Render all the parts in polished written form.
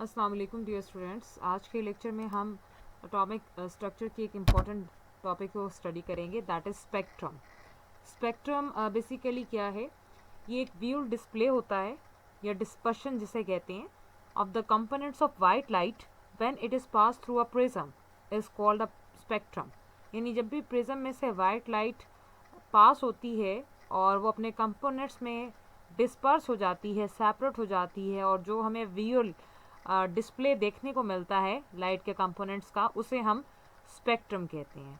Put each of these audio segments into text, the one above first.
अस्सलाम वालेकुम dear students. आज के लेक्चर में हम एटॉमिक स्ट्रक्चर की एक इम्पॉर्टेंट टॉपिक को स्टडी करेंगे, that is spectrum. Spectrum basically क्या है? ये एक व्यूल डिस्प्ले होता है या डिस्पर्शन जिसे कहते हैं of the components of white light when it is pass through a prism is called a spectrum. यानी जब भी प्रिज्म में से वाइट लाइट पास होती है और वो अपने कंपोनेंट्स में डिस्पर्स हो जाती है, सेपरेट हो जाती है, और जो हमें विजुअल डिस्प्ले देखने को मिलता है लाइट के कंपोनेंट्स का, उसे हम स्पेक्ट्रम कहते हैं।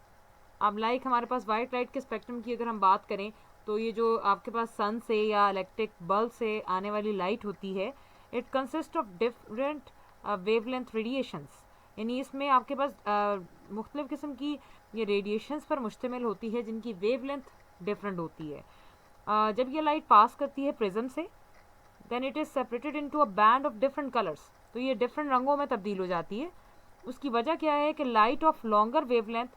अब हमारे पास वाइट लाइट के स्पेक्ट्रम की अगर हम बात करें तो ये जो आपके पास सन से या इलेक्ट्रिक बल्ब से आने वाली लाइट होती है, it consist of different wavelength radiations. यानी इसमें आपके पास मुख्तलिफ किस्म की ये रेडिएशंस पर मुश्तमिल होती है जिनकी वेवलेंथ डिफरेंट होती है। जब ये लाइट पास करती है प्रिज्म से, then it is separated into a band of different colours. तो ये डिफरेंट रंगों में तब्दील हो जाती है। उसकी वजह क्या है कि लाइट ऑफ लॉन्गर वेवलेंथ,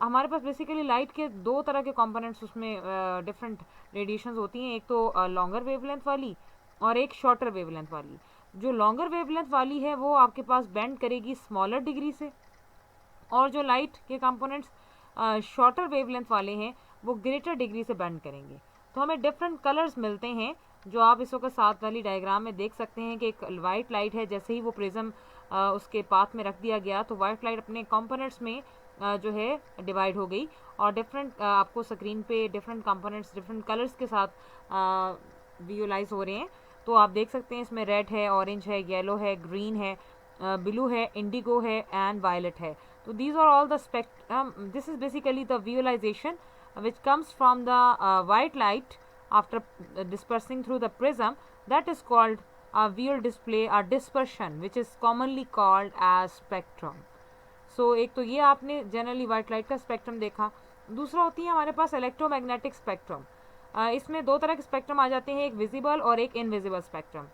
हमारे पास बेसिकली लाइट के दो तरह के कंपोनेंट्स उसमें डिफरेंट रेडिएशंस होती हैं। एक तो लॉन्गर वेवलेंथ वाली और एक शॉर्टर वेवलेंथ वाली। जो लॉन्गर वेवलेंथ वाली है वो आपके पास बेंड करेगी स्मॉलर डिग्री से, और जो लाइट के कंपोनेंट्स शॉर्टर वेवलेंथ वाले हैं वो ग्रेटर डिग्री से बेंड करेंगे। तो हमें डिफरेंट कलर्स मिलते हैं, जो आप इस वक्त साथ वाली डायग्राम में देख सकते हैं कि एक वाइट लाइट है, जैसे ही वो प्रिज्म उसके पाथ में रख दिया गया तो वाइट लाइट अपने कंपोनेंट्स में जो है डिवाइड हो गई, और डिफरेंट आपको स्क्रीन पे डिफरेंट कंपोनेंट्स डिफरेंट कलर्स के साथ विजुअलाइज हो रहे हैं। तो आप देख सकते हैं इसमें रेड है, ऑरेंज है, येलो है, ग्रीन है, ब्लू है, इंडिगो है एंड वायलेट है। So these are all the this is basically the visualization which comes from the white light after dispersing through the prism. That is called a visual display or dispersion, which is commonly called as spectrum. So एक तो ये आपने generally white light का spectrum देखा। दूसरा होती है हमारे पास इलेक्ट्रोमैग्नेटिक स्पेक्ट्रम। इसमें दो तरह के स्पेक्ट्रम आ जाते हैं, एक विजिबल और एक इनविजिबल स्पेक्ट्रम।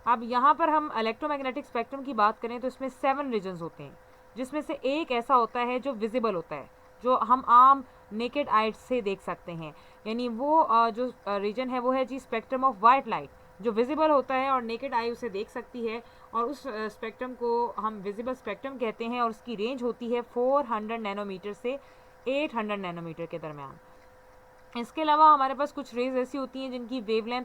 अब यहाँ पर हम इलेक्ट्रोमैग्नेटिक स्पेक्ट्रम की बात करें तो इसमें 7 रीजन्स होते हैं, जिसमें से एक ऐसा होता है जो विजिबल होता है, जो हम आम नेकेड आई से देख सकते हैं। यानी वो जो रीजन है वो है G spectrum of white light, जो विजिबल होता है और नेकेड आई उसे देख सकती है, और उस स्पेक्ट्रम को हम विजिबल स्पेक्ट्रम कहते हैं, और उसकी रेंज होती है 400 नैनोमीटर से 800 नैनोमीटर के दरमियान। इसके अलावा हमारे पास कुछ रेज ऐसी होती हैं जिनकी वेवलेंथ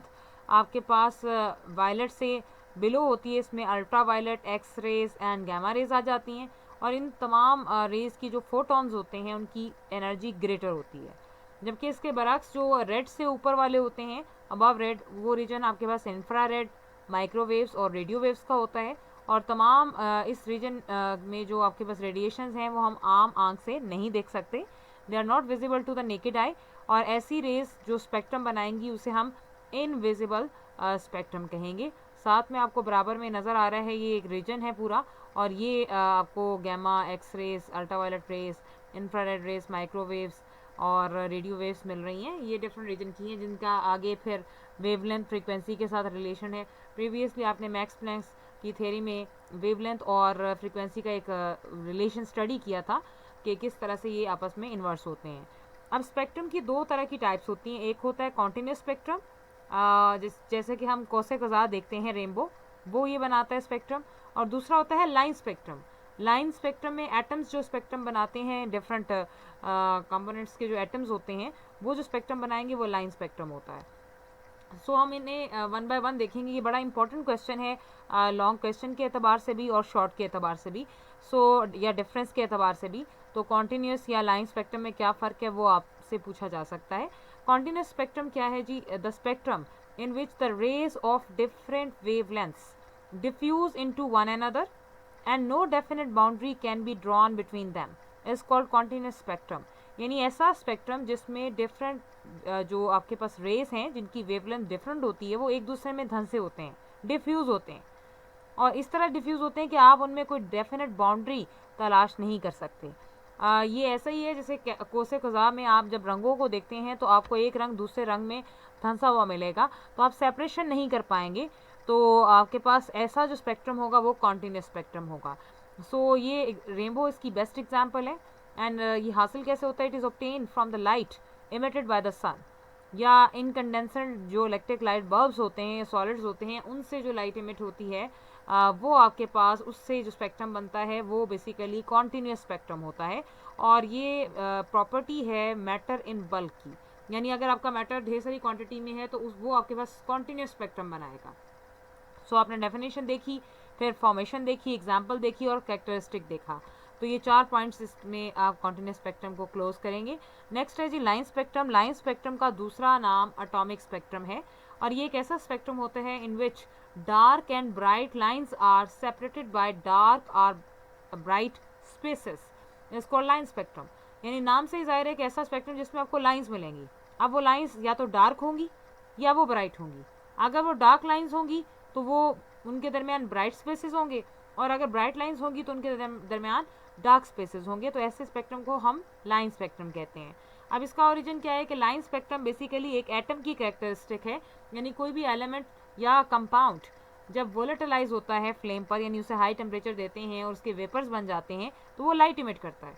आपके पास वायलेट से बिलो होती है। इसमें ultra violet, X rays and gamma rays आ जाती हैं, और इन तमाम रेज की जो फोटॉन्स होते हैं उनकी एनर्जी ग्रेटर होती है। जबकि इसके बरक्स जो रेड से ऊपर वाले होते हैं, अबव रेड, वो रीजन आपके पास इंफ्रा रेड, माइक्रोवेव्स और रेडियो वेव्स का होता है। और तमाम इस रीजन में जो आपके पास रेडिएशंस हैं वो हम आम आंख से नहीं देख सकते, they are not visible to the naked eye. और ऐसी रेज जो स्पेक्ट्रम बनाएंगी उसे हम इनविजिबल स्पेक्ट्रम कहेंगे। साथ में आपको बराबर में नज़र आ रहा है ये एक रीजन है पूरा, और ये आपको gamma, X rays, ultraviolet rays, infrared rays, microwaves और रेडियो वेव्स मिल रही हैं। ये डिफरेंट रीजन की हैं जिनका आगे फिर वेवलेंथ फ्रीक्वेंसी के साथ रिलेशन है। प्रीवियसली आपने मैक्स प्लैंक की थ्योरी में वेवलेंथ और फ्रीक्वेंसी का एक रिलेशन स्टडी किया था कि किस तरह से ये आपस में इन्वर्स होते हैं। अब स्पेक्ट्रम की दो तरह की टाइप्स होती हैं। एक होता है कॉन्टिन्यूस स्पेक्ट्रम, जैसे कि हम कौसे कज़ा देखते हैं रेनबो, वो ये बनाता है स्पेक्ट्रम। और दूसरा होता है लाइन स्पेक्ट्रम। लाइन स्पेक्ट्रम में एटम्स जो स्पेक्ट्रम बनाते हैं, डिफरेंट कंपोनेंट्स के जो एटम्स होते हैं वो जो स्पेक्ट्रम बनाएंगे वो लाइन स्पेक्ट्रम होता है। सो हम इन्हें वन बाय वन देखेंगे। ये बड़ा इंपॉर्टेंट क्वेश्चन है, लॉन्ग क्वेश्चन के अतबार से भी और शॉर्ट के अतबार से भी, या डिफरेंस के अतबार से भी। तो कॉन्टीन्यूस या लाइन स्पेक्ट्रम में क्या फ़र्क है वो आपसे पूछा जा सकता है। कॉन्टीन्यूस स्पेक्ट्रम क्या है जी? The spectrum in which the rays of different wavelengths diffuse into one another and no definite boundary can be drawn between them is called continuous spectrum. यानी ऐसा स्पेक्ट्रम जिसमें डिफरेंट जो आपके पास रेस हैं जिनकी वेवलेंथ डिफरेंट होती है वो एक दूसरे में धंसे होते हैं, डिफ्यूज़ होते हैं, और इस तरह डिफ्यूज़ होते हैं कि आप उनमें कोई डेफिनेट बाउंड्री तलाश नहीं कर सकते। ये ऐसा ही है जैसे कोसे क़ज़ा में आप जब रंगों को देखते हैं तो आपको एक रंग दूसरे रंग में धंसा हुआ मिलेगा, तो आप सेपरेशन नहीं कर पाएंगे। तो आपके पास ऐसा जो स्पेक्ट्रम होगा वो कॉन्टीन्यूस स्पेक्ट्रम होगा। सो ये रेनबो इसकी बेस्ट एग्जाम्पल है। एंड ये हासिल कैसे होता है? It is obtain from the light emitted by the sun, या इनकंडेंसेंट जो इलेक्ट्रिक लाइट बल्ब्स होते हैं, सॉलिड्स होते हैं, उनसे जो लाइट इमिट होती है वो आपके पास उससे जो स्पेक्ट्रम बनता है वो बेसिकली कॉन्टीन्यूस स्पेक्ट्रम होता है। और ये प्रॉपर्टी है मैटर इन बल्क की, यानी अगर आपका मैटर ढेर सारी क्वांटिटी में है तो वो आपके पास कॉन्टीन्यूस स्पेक्ट्रम बनाएगा। सो आपने डेफिनेशन देखी, फिर फॉर्मेशन देखी, एग्जाम्पल देखी और कैरेक्टरिस्टिक देखा। तो ये 4 पॉइंट्स इसमें आप कॉन्टिन्यूस स्पेक्ट्रम को क्लोज करेंगे। नेक्स्ट है जी लाइन स्पेक्ट्रम। लाइन स्पेक्ट्रम का दूसरा नाम एटॉमिक स्पेक्ट्रम है, और ये एक ऐसा स्पेक्ट्रम होता है in which dark and bright lines are separated by dark और ब्राइट स्पेसेस, इसको लाइन स्पेक्ट्रम। यानी नाम से ही जाहिर है कि ऐसा स्पेक्ट्रम जिसमें आपको लाइंस मिलेंगी। अब वो लाइंस या तो डार्क होंगी या वो ब्राइट होंगी। अगर वो डार्क लाइंस होंगी तो वो उनके दरमियान ब्राइट स्पेसेस होंगे, और अगर ब्राइट लाइंस होंगी तो उनके दरमियान डार्क स्पेसेस होंगे। तो ऐसे स्पेक्ट्रम को हम लाइन स्पेक्ट्रम कहते हैं। अब इसका ओरिजिन क्या है कि लाइन स्पेक्ट्रम बेसिकली एक एटम की कैरेक्टरिस्टिक है, यानी कोई भी एलिमेंट या कंपाउंड जब वोलेटिलाइज होता है फ्लेम पर, यानी उसे हाई टेम्परेचर देते हैं और उसके वेपर्स बन जाते हैं, तो वो लाइट इमिट करता है।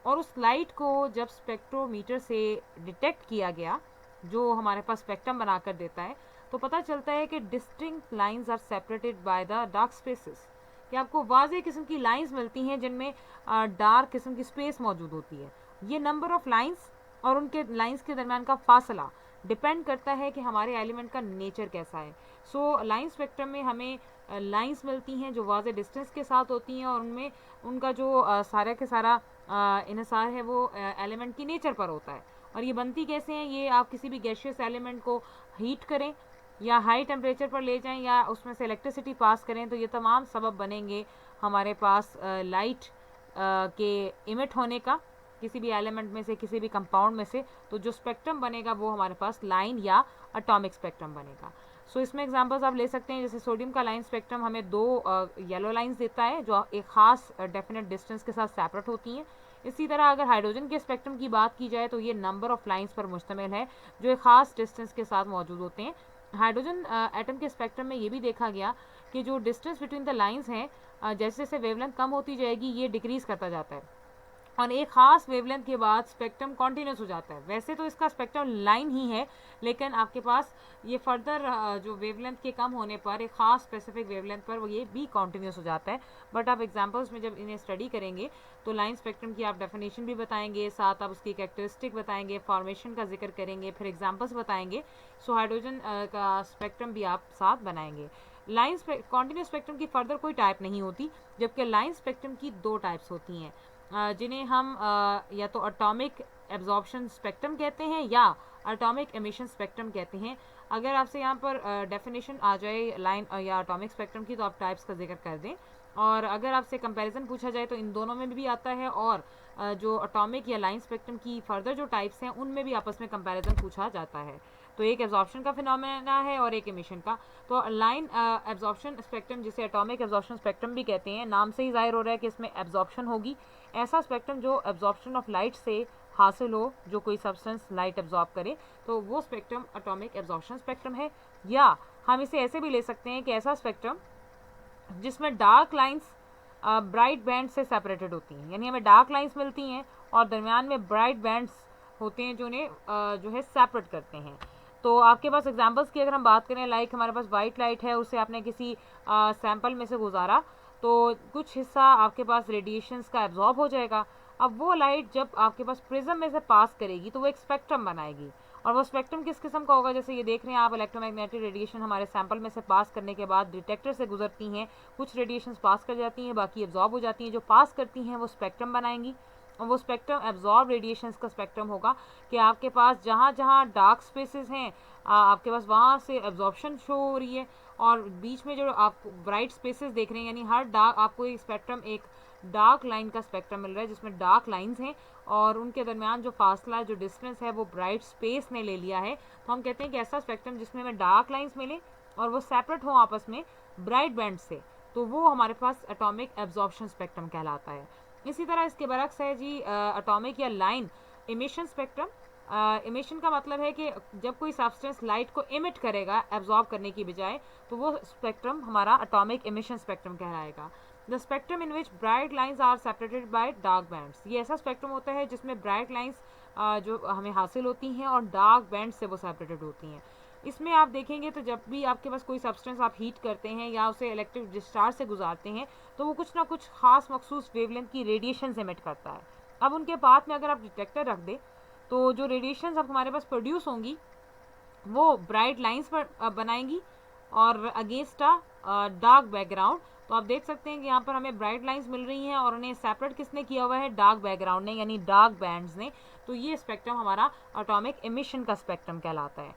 और उस लाइट को जब स्पेक्ट्रोमीटर से डिटेक्ट किया गया, जो हमारे पास स्पेक्ट्रम बनाकर देता है, तो पता चलता है कि distinct lines are separated by the dark spaces, कि आपको वाज़ेह किस्म की लाइंस मिलती हैं जिनमें डार्क किस्म की स्पेस मौजूद होती है। ये नंबर ऑफ लाइंस और उनके लाइंस के दरमियान का फासला डिपेंड करता है कि हमारे एलिमेंट का नेचर कैसा है। सो लाइन स्पेक्ट्रम में हमें लाइंस मिलती हैं जो वाज़ेह डिस्टेंस के साथ होती हैं, और उनमें उनका जो सारा के सारा इन्हिसार है वो एलिमेंट की नेचर पर होता है। और ये बनती कैसे हैं, ये आप किसी भी गैशियस एलिमेंट को हीट करें या हाई टेम्परेचर पर ले जाएं या उसमें से इलेक्ट्रिसिटी पास करें, तो ये तमाम सबब बनेंगे हमारे पास लाइट के इमिट होने का किसी भी एलिमेंट में से, किसी भी कंपाउंड में से। तो जो स्पेक्ट्रम बनेगा वो हमारे पास लाइन या एटॉमिक स्पेक्ट्रम बनेगा। सो इसमें एग्जांपल्स आप ले सकते हैं, जैसे सोडियम का लाइन स्पेक्ट्रम हमें 2 येलो लाइंस देता है जो एक ख़ास डेफिनेट डिस्टेंस के साथ सेपरेट होती हैं। इसी तरह अगर हाइड्रोजन के स्पेक्ट्रम की बात की जाए तो ये नंबर ऑफ लाइंस पर मुश्तमिल है जो एक ख़ास डिस्टेंस के साथ मौजूद होते हैं। हाइड्रोजन एटम के स्पेक्ट्रम में ये भी देखा गया कि जो डिस्टेंस बिटवीन द लाइंस हैं, जैसे जैसे वेवलेंथ कम होती जाएगी ये डिक्रीज़ करता जाता है, और एक ख़ास वेवलेंथ के बाद स्पेक्ट्रम कॉन्टीन्यूस हो जाता है। वैसे तो इसका स्पेक्ट्रम लाइन ही है, लेकिन आपके पास ये फर्दर जो वेवलेंथ के कम होने पर एक ख़ास स्पेसिफिक वेवलेंथ पर वो ये भी कॉन्टीन्यूस हो जाता है। बट आप एग्जांपल्स में जब इन्हें स्टडी करेंगे तो लाइन स्पेक्ट्रम की आप डेफिनेशन भी बताएंगे, साथ आप उसकी कैरेक्टरिस्टिक बताएंगे, फॉर्मेशन का जिक्र करेंगे, फिर एग्जाम्पल्स बताएंगे। सो हाइड्रोजन का स्पेक्ट्रम भी आप साथ बनाएंगे। लाइन कॉन्टीन्यूस स्पेक्ट्रम की फर्दर कोई टाइप नहीं होती, जबकि लाइन स्पेक्ट्रम की 2 टाइप्स होती हैं, जिन्हें हम या तो एटॉमिक एब्जॉर्प्शन स्पेक्ट्रम कहते हैं या एटॉमिक एमिशन स्पेक्ट्रम कहते हैं। अगर आपसे यहाँ पर डेफिनेशन आ जाए लाइन या एटॉमिक स्पेक्ट्रम की तो आप टाइप्स का जिक्र कर दें, और अगर आपसे कंपैरिजन पूछा जाए तो इन दोनों में भी आता है, और जो एटॉमिक या लाइन स्पेक्ट्रम की फर्दर जो टाइप्स हैं उनमें भी आपस में कंपैरिजन पूछा जाता है। तो एक एब्जॉर्प्शन का फिनोमेना है और एक एमिशन का। तो लाइन एब्जॉर्प्शन स्पेक्ट्रम, जिसे एटॉमिक एब्जॉर्प्शन स्पेक्ट्रम भी कहते हैं, नाम से ही जाहिर हो रहा है कि इसमें एब्जॉर्प्शन होगी। ऐसा स्पेक्ट्रम जो एब्जॉर्प्शन ऑफ लाइट से हासिल हो, जो कोई सब्सटेंस लाइट एब्जॉर्ब करे, तो वो स्पेक्ट्रम एटॉमिक एब्जॉर्प्शन स्पेक्ट्रम है। या हम इसे ऐसे भी ले सकते हैं कि ऐसा स्पेक्ट्रम जिसमें डार्क लाइंस ब्राइट बैंड से सेपरेटेड होती हैं, यानी हमें डार्क लाइंस मिलती हैं और दरमियान में ब्राइट बैंड्स होते हैं जो उन्हें जो है सेपरेट करते हैं। तो आपके पास एग्जांपल्स की अगर हम बात करें, लाइक हमारे पास वाइट लाइट है, उसे आपने किसी सैंपल में से गुजारा तो कुछ हिस्सा आपके पास रेडिएशंस का एब्जॉर्ब हो जाएगा। अब वो लाइट जब आपके पास प्रिज्म में से पास करेगी तो वो एक स्पेक्ट्रम बनाएगी, और वो स्पेक्ट्रम किस किस्म का होगा, जैसे ये देख रहे हैं आप, इलेक्ट्रोमैग्नेटिक रेडिएशन हमारे सैंपल में से पास करने के बाद डिटेक्टर से गुजरती हैं, कुछ रेडिएशंस पास कर जाती हैं, बाकी एब्जॉर्ब हो जाती हैं। जो पास करती हैं वो स्पेक्ट्रम बनाएंगी, और वो स्पेक्ट्रम एब्जॉर्ब रेडिएशंस का स्पेक्ट्रम होगा कि आपके पास जहाँ जहाँ डार्क स्पेसेस हैं आपके पास वहाँ से एब्जॉर्प्शन शो हो रही है, और बीच में जो आप ब्राइट स्पेसेस देख रहे हैं, यानी हर डार्क आपको एक स्पेक्ट्रम, एक डार्क लाइन का स्पेक्ट्रम मिल रहा है जिसमें डार्क लाइंस हैं और उनके दरमियान जो फासला, जो डिस्टेंस है वो ब्राइट स्पेस ने ले लिया है। तो हम कहते हैं कि ऐसा स्पेक्ट्रम जिसमें हमें डार्क लाइंस मिले और वो सेपरेट हो आपस में ब्राइट बैंड से, तो वो हमारे पास एटॉमिक एब्जॉर्प्शन स्पेक्ट्रम कहलाता है। इसी तरह इसके बरक्स है जी एटॉमिक या लाइन इमिशन स्पेक्ट्रम। इमिशन का मतलब है कि जब कोई सब्सटेंस लाइट को इमिट करेगा एब्जॉर्ब करने की बजाय, तो वो स्पेक्ट्रम हमारा एटॉमिक इमिशन स्पेक्ट्रम कहलाएगा। The spectrum in which bright lines are separated by dark bands, ये ऐसा स्पेक्ट्रम होता है जिसमें ब्राइट लाइंस जो हमें हासिल होती हैं और डार्क बैंड से वो सेपरेटेड होती हैं। इसमें आप देखेंगे तो जब भी आपके पास कोई सब्सटेंस आप हीट करते हैं या उसे इलेक्ट्रिक डिस्चार्ज से गुजारते हैं तो वो कुछ ना कुछ खास मखसूस वेवलेंथ की रेडिएशन एमिट करता है। अब उनके पाथ में अगर आप डिटेक्टर रख दें तो जो रेडिएशन अब हमारे पास प्रोड्यूस होंगी वो ब्राइट लाइंस पर बनाएंगी और अगेंस्ट अ डार्क बैकग्राउंड। तो आप देख सकते हैं कि यहाँ पर हमें ब्राइट लाइंस मिल रही हैं और उन्हें सेपरेट किसने किया हुआ है, डार्क बैकग्राउंड ने, यानी डार्क बैंड्स ने। तो ये स्पेक्ट्रम हमारा एटॉमिक एमिशन का स्पेक्ट्रम कहलाता है।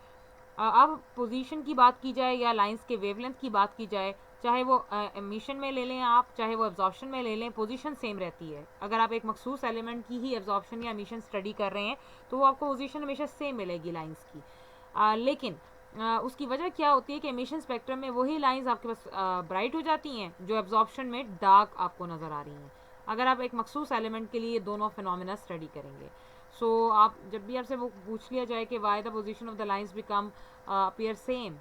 अब पोजीशन की बात की जाए या लाइंस के वेवलेंथ की बात की जाए, चाहे वो एमिशन में ले लें आप, चाहे वो एब्जॉर्प्शन में ले लें, पोजीशन सेम रहती है। अगर आप एक मखसूस एलिमेंट की ही एब्जॉर्प्शन या एमिशन स्टडी कर रहे हैं तो वो आपको पोजीशन हमेशा सेम मिलेगी लाइंस की। लेकिन उसकी वजह क्या होती है कि एमिशन स्पेक्ट्रम में वही लाइंस आपके पास ब्राइट हो जाती हैं जो एब्जॉर्प्शन में डार्क आपको नज़र आ रही हैं, अगर आप एक मखसूस एलिमेंट के लिए दोनों फिनोमिना स्टडी करेंगे। सो आप जब भी आपसे वो पूछ लिया जाए कि why the position of the lines become appear same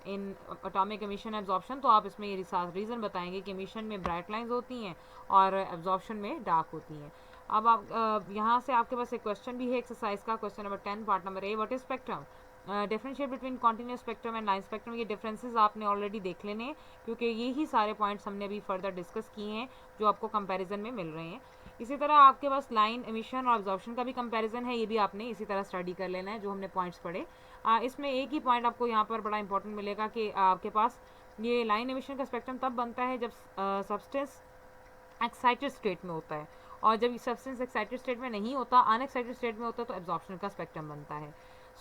in atomic emission absorption, तो आप इसमें ये रीज़न बताएंगे कि एमिशन में ब्राइट लाइंस होती हैं और एब्जॉर्प्शन में डार्क होती हैं। अब आप यहाँ से आपके पास एक क्वेश्चन भी है एक्सरसाइज का, question number 10 part number A, what is spectrum. Differentiate between continuous spectrum and line spectrum. ये डिफरेंसेस आपने ऑलरेडी देख लेने हैं क्योंकि ये ही सारे पॉइंट्स हमने अभी फर्दर डिस्कस किए हैं जो आपको कंपैरिजन में मिल रहे हैं। इसी तरह आपके पास लाइन एमिशन और एब्जॉर्प्शन का भी कंपैरिजन है, ये भी आपने इसी तरह स्टडी कर लेना है जो हमने पॉइंट्स पढ़े। इसमें एक ही पॉइंट आपको यहाँ पर बड़ा इंपॉर्टेंट मिलेगा कि आपके पास ये लाइन एमिशन का स्पेक्ट्रम तब बनता है जब सब्सटेंस एक्साइटेड स्टेट में होता है, और जब सब्सटेंस एक्साइटेड स्टेट में नहीं होता, अनएक्साइटेड स्टेट में होता है, तो एब्जॉर्प्शन का स्पेक्ट्रम बनता है।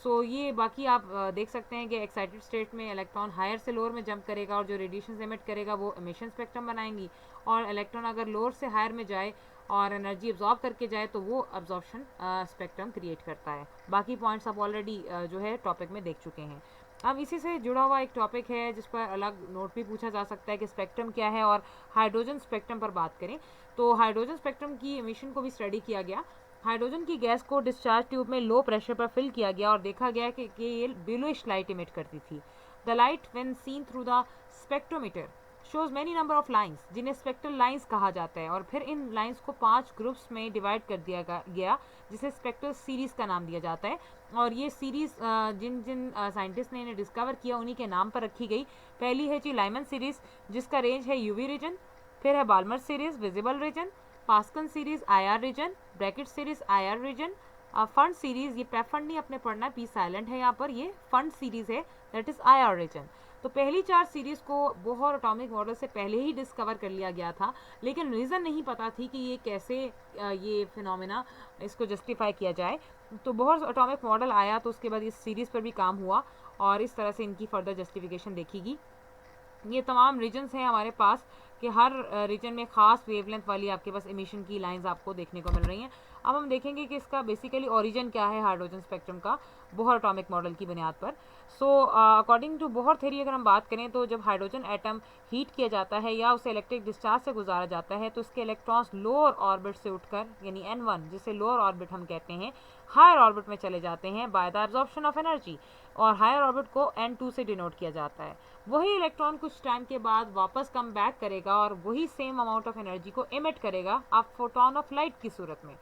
सो ये बाकी आप देख सकते हैं कि एक्साइटेड स्टेट में इलेक्ट्रॉन हायर से लोअर में जंप करेगा और जो रेडिएशन एमिट करेगा वो एमिशन स्पेक्ट्रम बनाएंगी, और इलेक्ट्रॉन अगर लोअर से हायर में जाए और एनर्जी एब्जॉर्ब करके जाए तो वो एब्जॉर्प्शन स्पेक्ट्रम क्रिएट करता है। बाकी पॉइंट्स आप ऑलरेडी जो है टॉपिक में देख चुके हैं। अब इसी से जुड़ा हुआ एक टॉपिक है जिस पर अलग नोट भी पूछा जा सकता है कि स्पेक्ट्रम क्या है, और हाइड्रोजन स्पेक्ट्रम पर बात करें तो हाइड्रोजन स्पेक्ट्रम की एमिशन को भी स्टडी किया गया। हाइड्रोजन की गैस को डिस्चार्ज ट्यूब में लो प्रेशर पर फिल किया गया और देखा गया कि ये ब्लूइश लाइट इमिट करती थी। The light when seen through the spectrometer shows many number of lines, जिन्हें स्पेक्ट्रल लाइंस कहा जाता है, और फिर इन लाइंस को 5 ग्रुप्स में डिवाइड कर दिया गया जिसे स्पेक्ट्रल सीरीज का नाम दिया जाता है। और ये सीरीज जिन जिन साइंटिस्ट ने इन्हें डिस्कवर किया उन्हीं के नाम पर रखी गई। पहली है जी लाइमन सीरीज जिसका रेंज है यूवी रीजन, फिर है Balmer series visible region, Paschen series IR region, Brackett series IR region, Pfund series, ये पैफंड नहीं अपने पढ़ना, पी साइलेंट है यहाँ पर, ये फंड सीरीज है दैट इज आईआर रीजन। तो पहली 4 सीरीज को बोहर एटॉमिक मॉडल से पहले ही डिस्कवर कर लिया गया था, लेकिन रीज़न नहीं पता थी कि ये कैसे ये फिनोमेना इसको जस्टिफाई किया जाए। तो बोहर एटॉमिक मॉडल आया तो उसके बाद इस सीरीज़ पर भी काम हुआ और इस तरह से इनकी फर्दर जस्टिफिकेशन देखीगी। ये तमाम रीजन्स हैं हमारे पास कि हर रीजन में ख़ास वेवलेंथ वाली आपके पास एमिशन की लाइंस आपको देखने को मिल रही हैं। अब हम देखेंगे कि इसका बेसिकली ओरिजिन क्या है हाइड्रोजन स्पेक्ट्रम का बोहर एटॉमिक मॉडल की बुनियाद पर। So according to Bohr theory अगर हम बात करें तो जब हाइड्रोजन एटम हीट किया जाता है या उसे इलेक्ट्रिक डिस्चार्ज से गुजारा जाता है तो इसके इलेक्ट्रॉन्स लोअर ऑर्बिट से उठकर यानी n1 जिसे लोअर ऑर्बिट हम कहते हैं हायर ऑर्बिट में चले जाते हैं by the absorption of energy, और हायर ऑर्बिट को n2 से डिनोट किया जाता है। वही इलेक्ट्रॉन कुछ टाइम के बाद वापस कम बैक करेगा और वही सेम अमाउंट ऑफ एनर्जी को एमिट करेगा अब फोटोन ऑफ लाइट की सूरत में।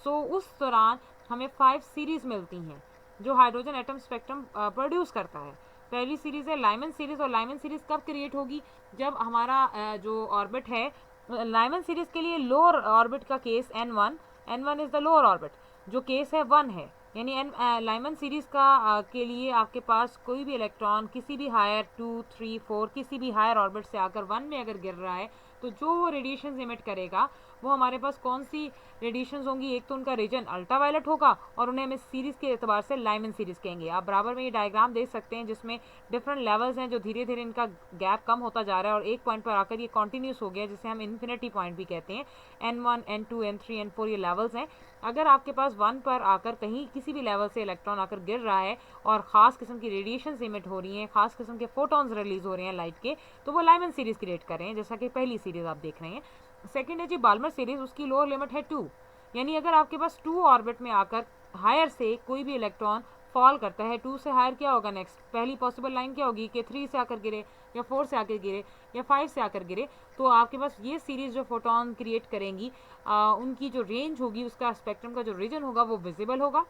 सो उस दौरान हमें 5 सीरीज मिलती हैं जो हाइड्रोजन एटम स्पेक्ट्रम प्रोड्यूस करता है। पहली सीरीज है लाइमन सीरीज, और लाइमन सीरीज कब क्रिएट होगी जब हमारा जो ऑर्बिट है लाइमन सीरीज के लिए लोअर ऑर्बिट का case n1 is the lower orbit, जो केस है 1 है, यानी लाइमन सीरीज का के लिए आपके पास कोई भी इलेक्ट्रॉन किसी भी हायर 2, 3, 4 किसी भी हायर ऑर्बिट से आकर 1 में अगर गिर रहा है तो जो वो रेडिएशन एमिट करेगा वो हमारे पास कौन सी रेडिएशंस होंगी, एक तो उनका रीजन अल्ट्रावायलेट होगा और उन्हें हम इस सीरीज के एतबार से लाइमन सीरीज कहेंगे। आप बराबर में ये डायग्राम देख सकते हैं जिसमें डिफरेंट लेवल्स हैं जो धीरे धीरे इनका गैप कम होता जा रहा है और एक पॉइंट पर आकर ये कॉन्टीन्यूस हो गया जिसे हम इन्फिनिटी पॉइंट भी कहते हैं। n1, n2, n3, n4 ये लेवल्स हैं। अगर आपके पास 1 पर आकर कहीं किसी भी लेवल से इलेक्ट्रॉन आकर गिर रहा है और ख़ास किस्म की रेडिएशन इमिट हो रही हैं, ख़ास किस्म के फोटॉन्स रिलीज हो रहे हैं लाइट के, तो वो लाइमन सीरीज क्रिएट कर रहे हैं जैसा कि पहली सीरीज आप देख रहे हैं। सेकेंड है जी बाल्मर सीरीज, उसकी लोअर लिमिट है 2, यानी अगर आपके पास 2 ऑर्बिट में आकर हायर से कोई भी इलेक्ट्रॉन फॉल करता है, 2 से हायर क्या होगा नेक्स्ट, पहली पॉसिबल लाइन क्या होगी कि 3 से आकर गिरे या 4 से आकर गिरे या 5 से आकर गिरे, तो आपके पास ये सीरीज जो फोटोन क्रिएट करेंगी उनकी जो रेंज होगी, उसका स्पेक्ट्रम का जो रीजन होगा वो विजिबल होगा,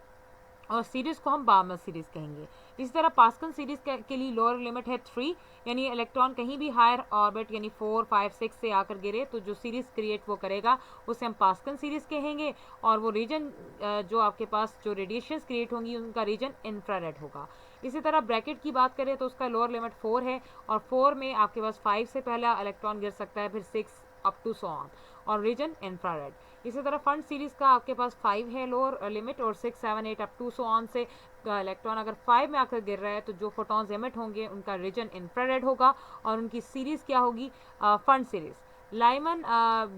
और सीरीज को हम बार्मर सीरीज कहेंगे। इसी तरह पास्कल सीरीज के लिए लोअर लिमिट है 3, यानी इलेक्ट्रॉन कहीं भी हायर ऑर्बिट यानी 4, 5, 6 से आकर गिरे तो जो सीरीज क्रिएट वो करेगा उसे हम पास्कल सीरीज कहेंगे। और वो रीजन जो आपके पास जो रेडिएशंस क्रिएट होंगी उनका रीजन इंफ्रारेड होगा। इसी तरह ब्रैकेट की बात करें तो उसका लोअर लिमिट 4 है, और 4 में आपके पास 5 से पहला इलेक्ट्रॉन गिर सकता है, फिर 6 अप टू सो ऑन, और रीजन इंफ्रारेड। इसी तरह फंड सीरीज का आपके पास 5 है लोअर लिमिट, और 6, 7, 8 अप टू सो ऑन से इलेक्ट्रॉन अगर 5 में आकर गिर रहा है तो जो फोटॉन्स एमिट होंगे उनका रीजन इंफ्रारेड होगा, और उनकी सीरीज क्या होगी, fund series. Lyman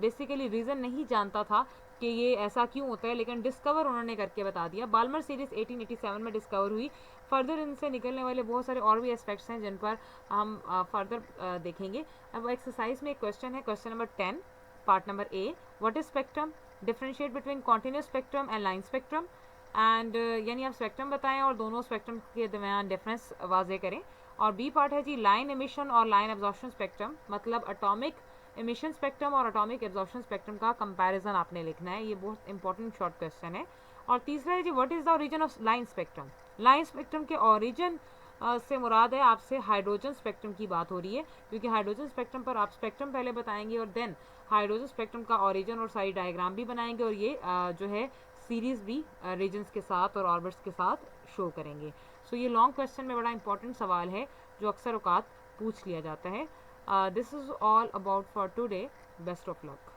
basically reason नहीं जानता था कि ये ऐसा क्यों होता है, लेकिन डिस्कवर उन्होंने करके बता दिया। बाल्मर सीरीज 1887 में डिस्कवर हुई। फर्दर इनसे निकलने वाले बहुत सारे और भी एस्पेक्ट्स हैं जिन पर हम फर्दर देखेंगे। अब एक्सरसाइज में एक क्वेश्चन है, question number 10 part number A, what is spectrum, differentiate between continuous spectrum and line spectrum. And यानी आप स्पेक्ट्रम बताएं और दोनों स्पेक्ट्रम के दरमियान डिफरेंस वाजे करें। और बी पार्ट है जी लाइन एमिशन और लाइन एब्जॉर्प्शन स्पेक्ट्रम, मतलब एटॉमिक एमिशन स्पेक्ट्रम और एटॉमिक एब्जॉर्प्शन स्पेक्ट्रम का कंपैरिजन आपने लिखना है। ये बहुत इंपॉर्टेंट शॉर्ट क्वेश्चन है। और तीसरा है जी what is the origin of line spectrum. Line spectrum के ओरिजिन से मुराद है आपसे हाइड्रोजन स्पेक्ट्रम की बात हो रही है, क्योंकि हाइड्रोजन स्पेक्ट्रम पर आप स्पेक्ट्रम पहले बताएंगे और देन हाइड्रोजन स्पेक्ट्रम का ओरिजिन और सारी डायग्राम भी बनाएंगे, और ये जो है सीरीज भी रीजन्स के साथ और ऑर्बिट्स के साथ शो करेंगे। सो ये लॉन्ग क्वेश्चन में बड़ा इंपॉर्टेंट सवाल है जो अक्सर औकात पूछ लिया जाता है। This is all about for today, best of luck.